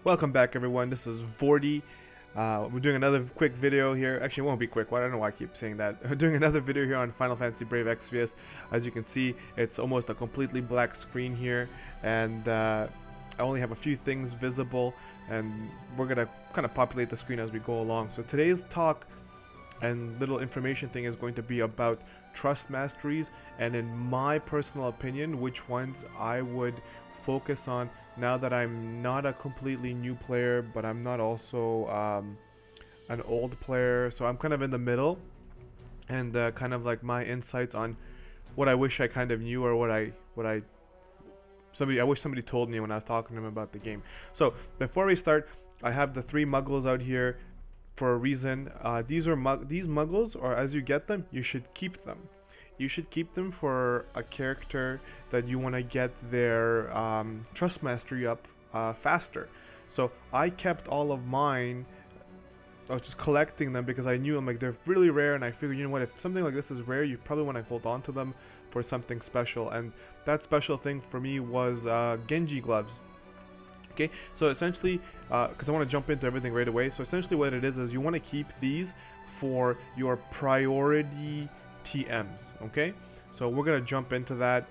Welcome back, everyone. This is Vordy. We're doing another quick video here. Actually, it won't be quick. I don't know why I keep saying that. We're doing another video here on Final Fantasy Brave Exvius. As you can see, it's almost a completely black screen here, and I only have a few things visible, and we're gonna kind of populate the screen as we go along. So today's talk and little information thing is going to be about trust masteries, and in my personal opinion, which ones I would focus on now that I'm not a completely new player, but I'm not also an old player. So I'm kind of in the middle, and kind of like my insights on what I wish I kind of knew, or I wish somebody told me when I was talking to them about the game. So before we start, I have the 3 muggles out here for a reason. These muggles, or as you get them, you should keep them. You should keep them for a character that you want to get their trust mastery up faster. So I kept all of mine. I was just collecting them because I knew I'm like they're really rare, and I figured, you know what, if something like this is rare, you probably want to hold on to them for something special. And that special thing for me was Genji gloves. Okay, so essentially, because I want to jump into everything right away. So essentially, what it is you want to keep these for your priority TMs. Okay, so we're gonna jump into that.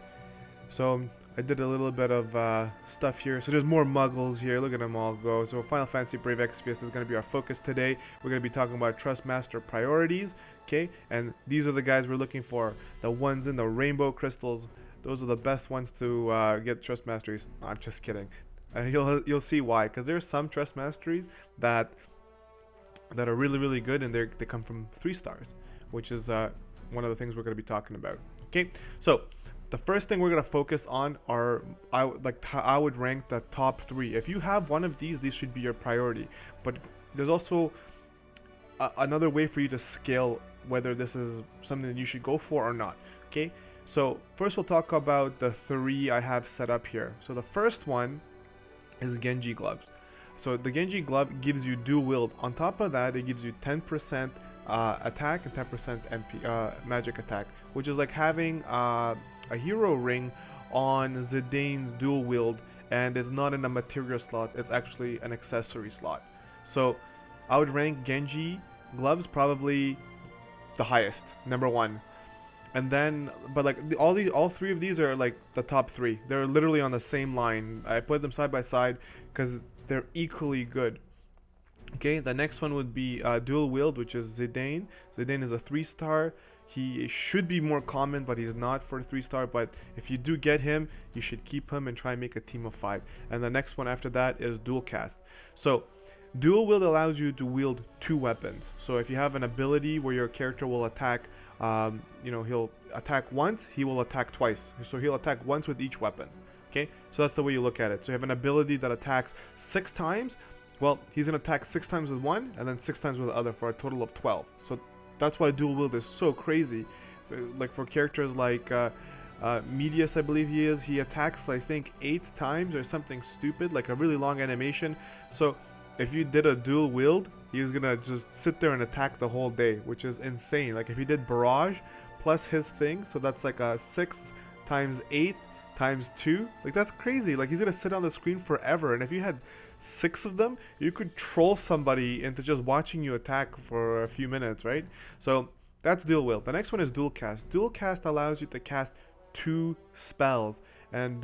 So I did a little bit of stuff here. So there's more muggles here. Look at them all go. So Final Fantasy Brave Exvius is going to be our focus today. We're going to be talking about Trust Master priorities. Okay, and these are the guys we're looking for. The ones in the rainbow crystals. Those are the best ones to get Trust Masteries. No, I'm just kidding. And you'll see why. Because there's some Trust Masteries that are really good, and they come from 3 stars, which is one of the things we're going to be talking about. Okay, so the first thing we're going to focus on are I would rank the top 3. If you have one of these should be your priority. But there's also another way for you to scale whether this is something that you should go for or not. Okay, so first we'll talk about the 3 I have set up here. So the first one is Genji gloves. So the Genji glove gives you dual wield. On top of that, it gives you 10% attack and 10% MP magic attack, which is like having a hero ring on Zidane's dual wield, and it's not in a material slot, it's actually an accessory slot. So I would rank Genji gloves probably the highest, number 1. And then, but like all 3 of these are like the top 3. They're literally on the same line. I put them side by side because they're equally good. Okay, the next one would be dual wield, which is Zidane. Zidane is a 3-star. He should be more common, but he's not for a 3-star. But if you do get him, you should keep him and try and make a team of 5. And the next one after that is dual cast. So dual wield allows you to wield 2 weapons. So if you have an ability where your character will attack, he'll attack once, he will attack twice. So he'll attack once with each weapon. Okay, so that's the way you look at it. So you have an ability that attacks 6 times. Well, he's going to attack 6 times with one, and then 6 times with the other, for a total of 12. So that's why dual wield is so crazy. Like for characters like Medius, I believe he attacks, I think, 8 times or something stupid, like a really long animation. So if you did a dual wield, he's going to just sit there and attack the whole day, which is insane. Like if you did barrage plus his thing, so that's like a 6 times 8 times 2, like that's crazy. Like he's going to sit on the screen forever, and if you had 6 of them, you could troll somebody into just watching you attack for a few minutes, right? So that's dual wield. The next one is dual cast. Dual cast allows you to cast 2 spells, and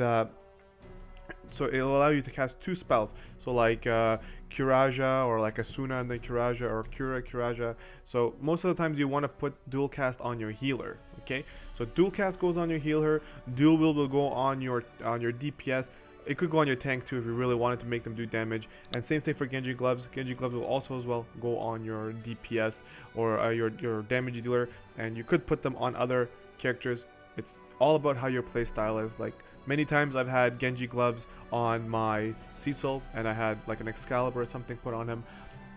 so it'll allow you to cast 2 spells. So like Kuraja, or like Asuna and then Kuraja, or Kuraja. So most of the times you want to put dual cast on your healer. Okay, so dual cast goes on your healer. Dual wield will go on your DPS. It could go on your tank too if you really wanted to make them do damage. And same thing for Genji gloves. Genji gloves will also as well go on your DPS, or your damage dealer. And you could put them on other characters. It's all about how your playstyle is. Like many times I've had Genji gloves on my Cecil, and I had like an Excalibur or something put on him,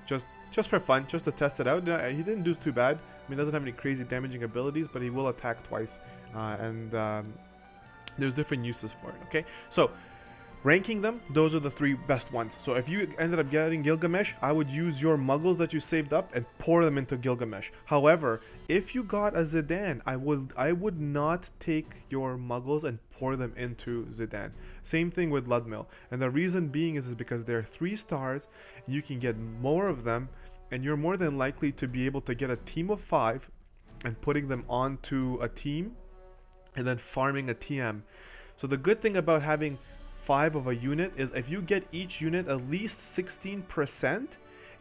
just for fun, just to test it out. He didn't do too bad. I mean, he doesn't have any crazy damaging abilities, but he will attack twice. And there's different uses for it. Okay, so ranking them, those are the 3 best ones. So if you ended up getting Gilgamesh, I would use your muggles that you saved up and pour them into Gilgamesh. However, if you got a Zidane, I would not take your muggles and pour them into Zidane. Same thing with Ludmille. And the reason being is because they're 3 stars, you can get more of them, and you're more than likely to be able to get a team of 5 and putting them onto a team and then farming a TM. So the good thing about having 5 of a unit is if you get each unit at least 16%,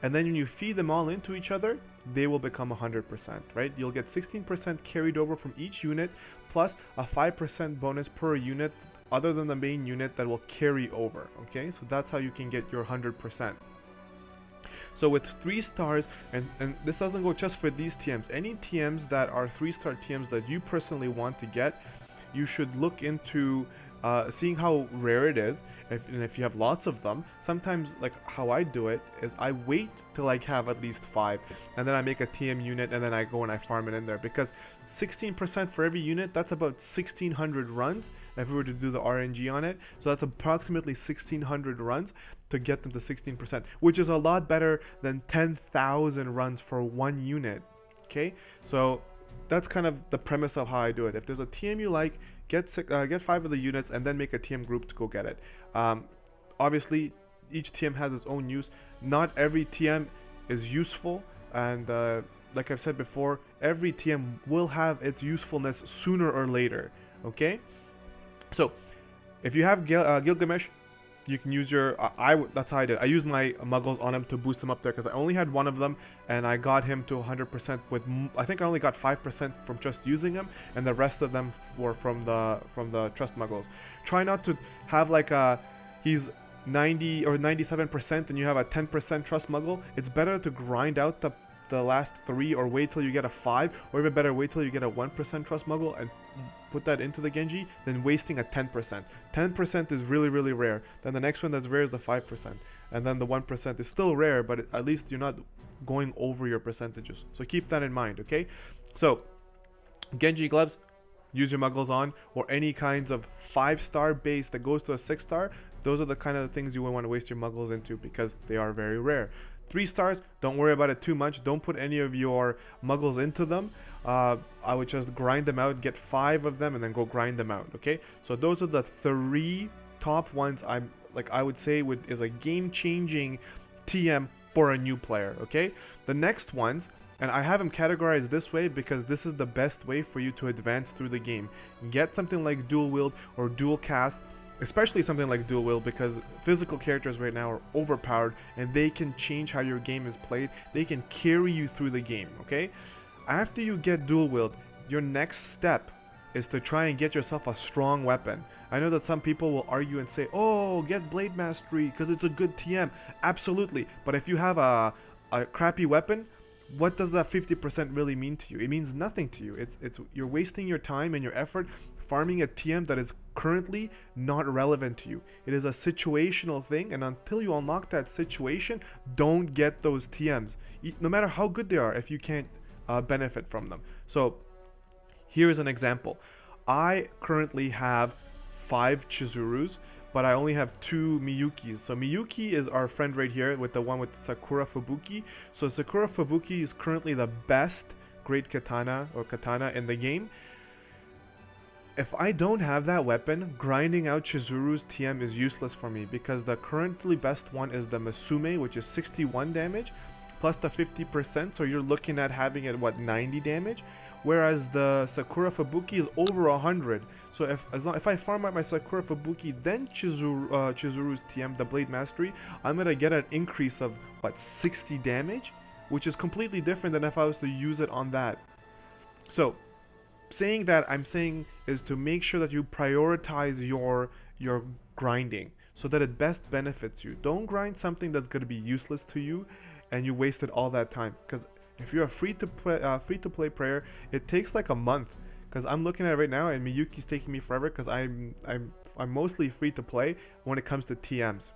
and then when you feed them all into each other, they will become 100%, right? You'll get 16% carried over from each unit, plus a 5% bonus per unit other than the main unit that will carry over, okay? So that's how you can get your 100%. So with 3 stars, and this doesn't go just for these TMs, any TMs that are 3-star TMs that you personally want to get, you should look into seeing how rare it is, and if you have lots of them. Sometimes, like how I do it is I wait till I have at least 5, and then I make a TM unit, and then I go and I farm it in there, because 16% for every unit, that's about 1600 runs if we were to do the RNG on it. So that's approximately 1600 runs to get them to 16%, which is a lot better than 10,000 runs for 1 unit. Okay, so that's kind of the premise of how I do it. If there's a TM you like, get 5 of the units and then make a TM group to go get it. Obviously, each TM has its own use. Not every TM is useful, and like I've said before, every TM will have its usefulness sooner or later. Okay, so if you have Gilgamesh, you can use your that's how I did. I used my muggles on him to boost him up there because I only had 1 of them, and I got him to 100% with I think I only got 5% from just using him, and the rest of them were from the trust muggles. Try not to have like he's 90 or 97% and you have a 10% trust muggle. It's better to grind out the last 3, or wait till you get a 5, or even better, wait till you get a 1% trust muggle and put that into the Genji, than wasting a 10%. 10% is really, really rare. Then the next one that's rare is the 5%. And then the 1% is still rare, but at least you're not going over your percentages. So keep that in mind, okay? So, Genji gloves, use your muggles on, or any kinds of 5-star base that goes to a 6-star. Those are the kind of things you wouldn't want to waste your muggles into because they are very rare. 3 stars, don't worry about it too much. Don't put any of your muggles into them. I would just grind them out, get 5 of them, and then go grind them out, okay? So those are the 3 top ones I would say is a game-changing TM for a new player, okay? The next ones, and I have them categorized this way because this is the best way for you to advance through the game. Get something like dual wield or dual cast, especially something like dual wield, because physical characters right now are overpowered and they can change how your game is played. They can carry you through the game, okay? After you get dual wield, your next step is to try and get yourself a strong weapon. I know that some people will argue and say, oh, get Blade Mastery because it's a good TM. Absolutely, but if you have a crappy weapon, what does that 50% really mean to you? It means nothing to you. It's you're wasting your time and your effort farming a TM that is currently not relevant to you. It is a situational thing, and until you unlock that situation, don't get those TMs, no matter how good they are, if you can't benefit from them. So here's an example. I currently have 5 Chizurus, but I only have 2 Miyukis. So Miyuki is our friend right here with the one with Sakura Fubuki. So Sakura Fubuki is currently the best great katana in the game. If I don't have that weapon, grinding out Chizuru's TM is useless for me because the currently best one is the Masume, which is 61 damage plus the 50%, so you're looking at having it 90 damage, whereas the Sakura Fubuki is over 100. So if I farm out my Sakura Fubuki, then Chizuru's TM, the Blade Mastery, I'm gonna get an increase of 60 damage, which is completely different than if I was to use it on that. So saying that, I'm saying is to make sure that you prioritize your grinding so that it best benefits you. Don't grind something that's going to be useless to you and you wasted all that time, because if you're a free to play player, it takes like a month, because I'm looking at it right now and Miyuki's taking me forever because I'm mostly free to play when it comes to TMs.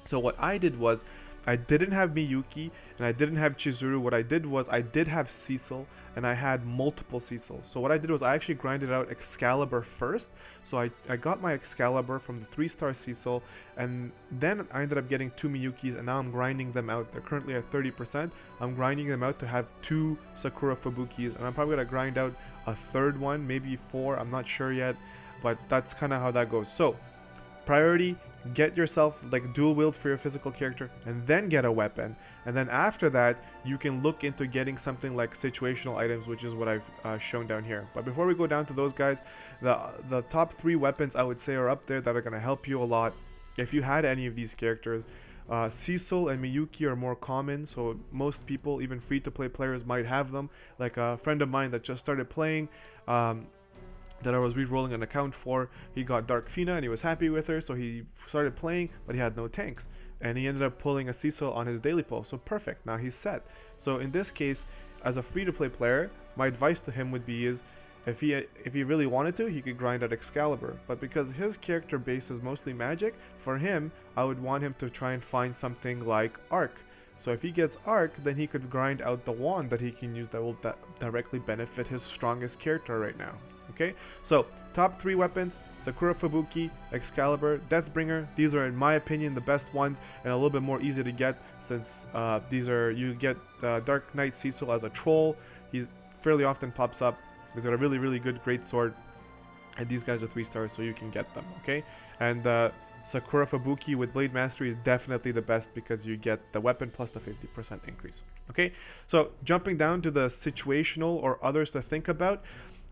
So what I did was, I didn't have Miyuki and I didn't have Chizuru. What I did was I did have Cecil, and I had multiple Cecils. So what I did was I actually grinded out Excalibur first. So I got my Excalibur from the 3-star Cecil, and then I ended up getting 2 Miyukis, and now I'm grinding them out. They're currently at 30%. I'm grinding them out to have 2 Sakura Fubukis, and I'm probably going to grind out a third one, maybe 4, I'm not sure yet, but that's kind of how that goes. So priority, get yourself like dual wield for your physical character, and then get a weapon, and then after that you can look into getting something like situational items, which is what I've shown down here. But before we go down to those guys, the top 3 weapons I would say are up there that are going to help you a lot if you had any of these characters. Cecil and Miyuki are more common, so most people, even free-to-play players, might have them. Like a friend of mine that just started playing, that I was re-rolling an account for, he got Dark Fina and he was happy with her, so he started playing, but he had no tanks, and he ended up pulling a Cecil on his daily pull, so perfect, now he's set. So in this case, as a free-to-play player, my advice to him would be is, if he really wanted to, he could grind out Excalibur, but because his character base is mostly magic, for him, I would want him to try and find something like Arc. So if he gets Arc, then he could grind out the wand that he can use that will directly benefit his strongest character right now. Okay, so top 3 weapons: Sakura Fubuki, Excalibur, Deathbringer. These are, in my opinion, the best ones and a little bit more easy to get, since these are, you get Dark Knight Cecil as a troll. He fairly often pops up. He's got a really, really good great sword, and these guys are 3 stars, so you can get them. Okay, and Sakura Fubuki with Blade Mastery is definitely the best because you get the weapon plus the 50% increase. Okay, so jumping down to the situational or others to think about.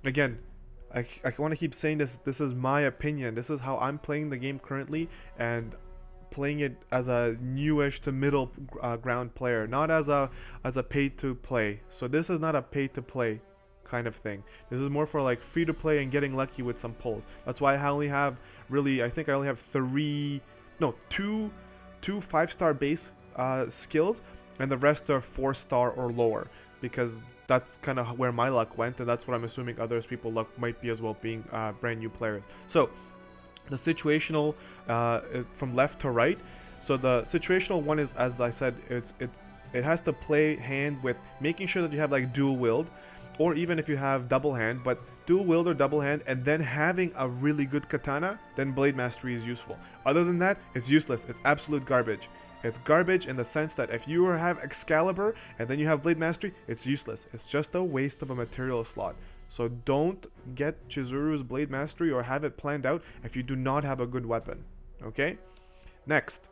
Again, I want to keep saying this. This is my opinion. This is how I'm playing the game currently, and playing it as a newish to middle ground player, not as a pay to play. So this is not a pay to play kind of thing. This is more for like free to play and getting lucky with some pulls. That's why I only have I think I only have 2 5-star base skills, and the rest are 4-star or lower, because that's kind of where my luck went, and that's what I'm assuming others people luck might be as well, being brand new players. So the situational from left to right. So the situational one is, as I said, it has to play hand with making sure that you have like dual wield, or even if you have double hand, but dual wield or double hand, and then having a really good katana, then Blade Mastery is useful. Other than that, it's useless. It's absolute garbage. It's garbage in the sense that if you have Excalibur and then you have Blade Mastery, it's useless. It's just a waste of a material slot. So don't get Chizuru's Blade Mastery or have it planned out if you do not have a good weapon. Okay? Next,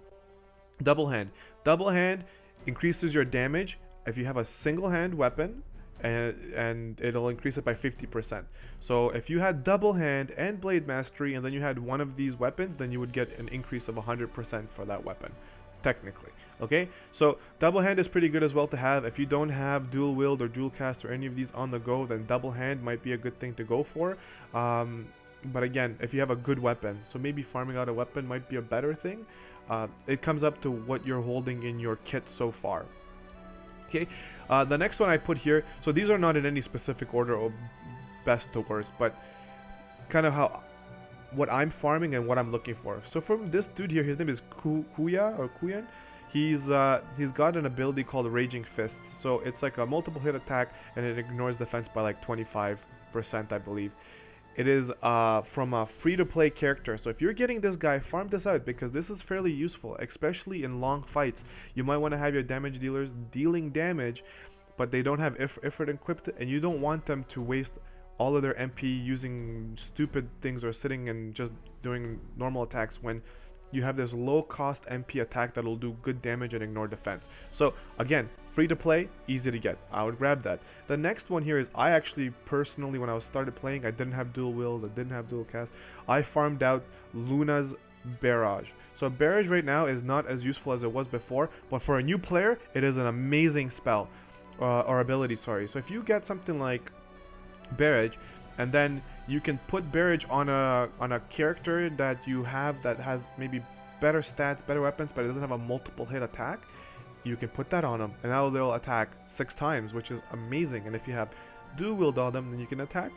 double hand. Double hand increases your damage if you have a single hand weapon, and it'll increase it by 50%. So if you had double hand and Blade Mastery and then you had one of these weapons, then you would get an increase of 100% for that weapon, technically. Okay, so double hand is pretty good as well to have. If you don't have dual wield or dual cast or any of these on the go, then double hand might be a good thing to go for. But again, if you have a good weapon, so maybe farming out a weapon might be a better thing. It comes up to what you're holding in your kit so far. Okay, the next one I put here, so these are not in any specific order of best to worst, but kind of what I'm farming and what I'm looking for. So from this dude here, his name is Kuya or Kuyan. He's got an ability called Raging Fists. So it's like a multiple hit attack, and it ignores defense by like 25%, I believe. It is from a free-to-play character. So if you're getting this guy, farm this out, because this is fairly useful, especially in long fights. You might want to have your damage dealers dealing damage, but they don't have Ifrit equipped, and you don't want them to waste all of their MP using stupid things or sitting and just doing normal attacks when you have this low cost MP attack that'll do good damage and ignore defense. So again, free to play, easy to get. I would grab that. The next one here is, I actually personally, when I started playing, I didn't have dual wield, I didn't have dual cast. I farmed out Luna's Barrage. So Barrage right now is not as useful as it was before, but for a new player, it is an amazing spell or ability, sorry. So if you get something like Barrage, and then you can put Barrage on a character that you have that has maybe better stats, better weapons, but it doesn't have a multiple hit attack, you can put that on them, and now they'll attack 6 times, which is amazing. And if you have dual wield on them, then you can attack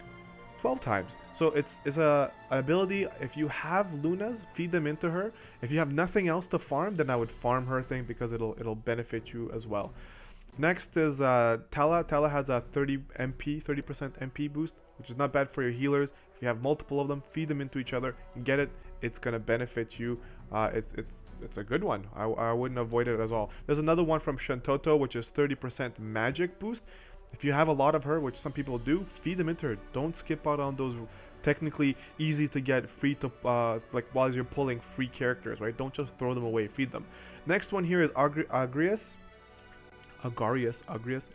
12 times. So it's an ability. If you have Lunas, feed them into her. If you have nothing else to farm, then I would farm her thing, because it'll benefit you as well. Next is Tellah. Tellah has a 30% MP boost, which is not bad for your healers. If you have multiple of them, feed them into each other and get it. It's gonna benefit you. It's a good one. I wouldn't avoid it at all. There's another one from Shantoto, which is 30% magic boost. If you have a lot of her, which some people do, feed them into her. Don't skip out on those technically easy to get free to like while you're pulling free characters, right? Don't just throw them away. Feed them. Next one here is Agrias.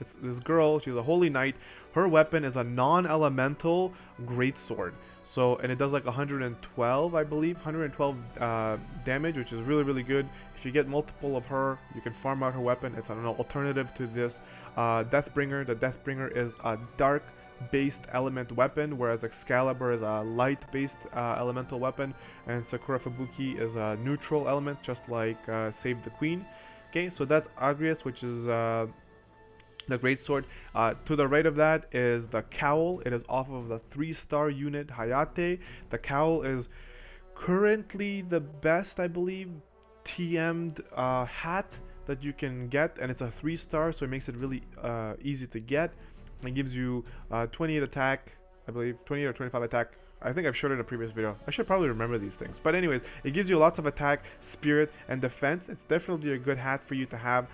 It's this girl. She's a holy knight. Her weapon is a non-elemental greatsword. So, and it does like 112, I believe, 112 damage, which is really, really good. If you get multiple of her, you can farm out her weapon. It's an alternative to this Deathbringer. The Deathbringer is a dark-based element weapon, whereas Excalibur is a light-based elemental weapon, and Sakura Fubuki is a neutral element, just like Save the Queen. Okay, so that's Agrias, which is the greatsword. To the right of that is the cowl. It is off of the 3-star unit Hayate. The cowl is currently the best, I believe, TM'd hat that you can get, and it's a 3-star, so it makes it really easy to get. It gives you 28 attack, I believe, 28 or 25 attack. I think I've showed it in a previous video. I should probably remember these things. But anyways, it gives you lots of attack, spirit, and defense. It's definitely a good hat for you to have.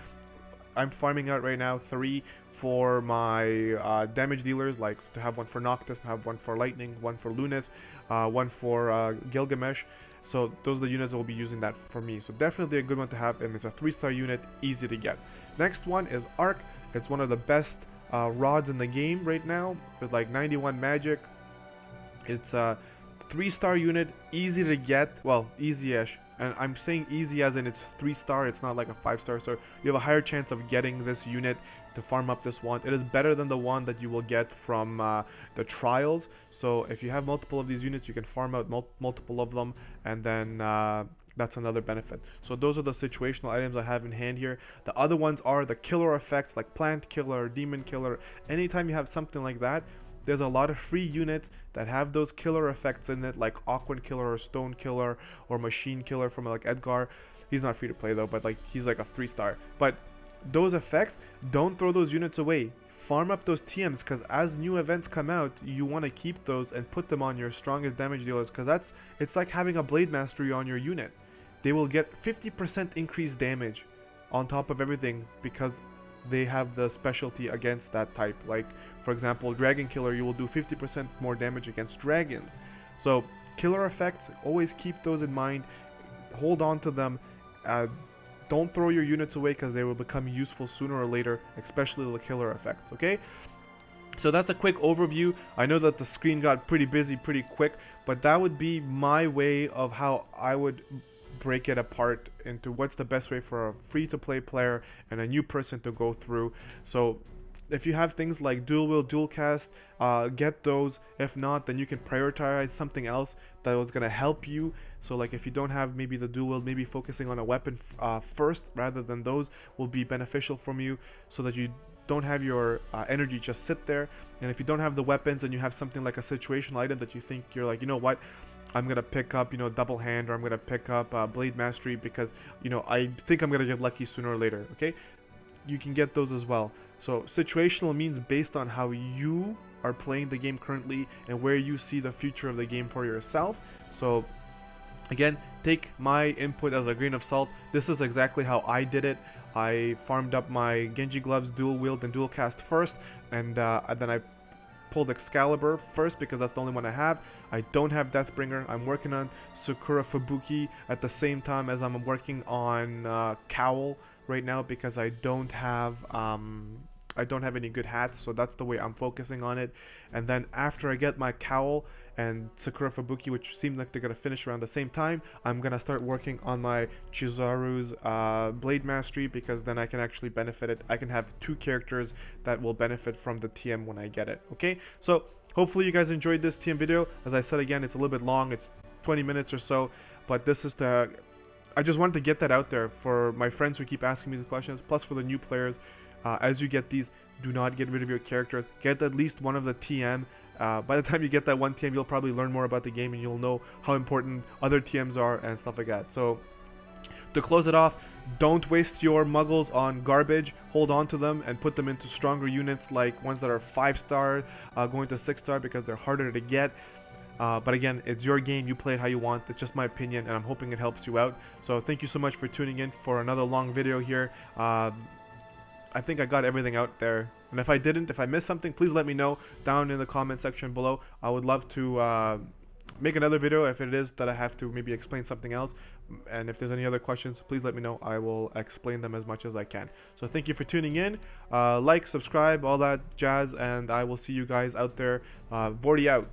I'm farming out right now 3 for my damage dealers, like to have one for Noctis, to have one for Lightning, one for Lunith, one for Gilgamesh. So those are the units that will be using that for me. So definitely a good one to have, and it's a 3-star unit, easy to get. Next one is Arc. It's one of the best rods in the game right now, with like 91 magic. It's a 3-star unit, easy to get, well, easy-ish, and I'm saying easy as in it's 3-star, it's not like a 5-star, so you have a higher chance of getting this unit to farm up this one. It is better than the one that you will get from the trials, so if you have multiple of these units, you can farm out multiple of them, and then that's another benefit. So those are the situational items I have in hand here. The other ones are the killer effects, like Plant Killer, Demon Killer. Anytime you have something like that, there's a lot of free units that have those killer effects in it, like Aquan Killer or Stone Killer or Machine Killer from like Edgar. He's not free to play though, but like he's like a 3-star. But those effects, don't throw those units away. Farm up those TMs, because as new events come out, you want to keep those and put them on your strongest damage dealers, because it's like having a Blade Mastery on your unit. They will get 50% increased damage on top of everything because they have the specialty against that type. Like for example, Dragon Killer, you will do 50% more damage against dragons. So killer effects, always keep those in mind, hold on to them. Don't throw your units away, because they will become useful sooner or later, especially the killer effects. Okay, so that's a quick overview. I know that the screen got pretty busy pretty quick, but that would be my way of how I would break it apart into what's the best way for a free-to-play player and a new person to go through. So if you have things like dual wield, dual cast, get those. If not, then you can prioritize something else that was going to help you. So like if you don't have maybe the dual wield, maybe focusing on a weapon first rather than those will be beneficial from you, so that you don't have your energy just sit there. And if you don't have the weapons and you have something like a situational item that you think you're like, you know what, I'm going to pick up, you know, double hand, or I'm going to pick up Blade Mastery because, you know, I think I'm going to get lucky sooner or later, okay? You can get those as well. So situational means based on how you are playing the game currently and where you see the future of the game for yourself. So again, take my input as a grain of salt. This is exactly how I did it. I farmed up my Genji gloves, dual wield and dual cast first, and then I pulled Excalibur first because that's the only one I have. I don't have Deathbringer. I'm working on Sakura Fubuki at the same time as I'm working on Cowl right now, because I don't have any good hats, so that's the way I'm focusing on it. And then after I get my Cowl and Sakura Fubuki, which seem like they're gonna finish around the same time, I'm gonna start working on my Chizuru's Blade Mastery, because then I can actually benefit it. I can have 2 characters that will benefit from the TM when I get it. Okay, so hopefully you guys enjoyed this TM video. As I said again, it's a little bit long, it's 20 minutes or so, but this is I just wanted to get that out there for my friends who keep asking me the questions, plus for the new players. As you get these, do not get rid of your characters. Get at least one of the TM. By the time you get that one TM, you'll probably learn more about the game and you'll know how important other TMs are and stuff like that. So to close it off, Don't waste your muggles on garbage. Hold on to them and put them into stronger units, like ones that are 5-star, going to 6-star, because they're harder to get. But again, it's your game. You play it how you want. It's just my opinion, and I'm hoping it helps you out. So thank you so much for tuning in for another long video here. I think I got everything out there. And if I didn't, if I missed something, please let me know down in the comment section below. I would love to make another video if it is that I have to maybe explain something else. And if there's any other questions, please let me know. I will explain them as much as I can. So thank you for tuning in. Like, subscribe, all that jazz, and I will see you guys out there. Vorty out.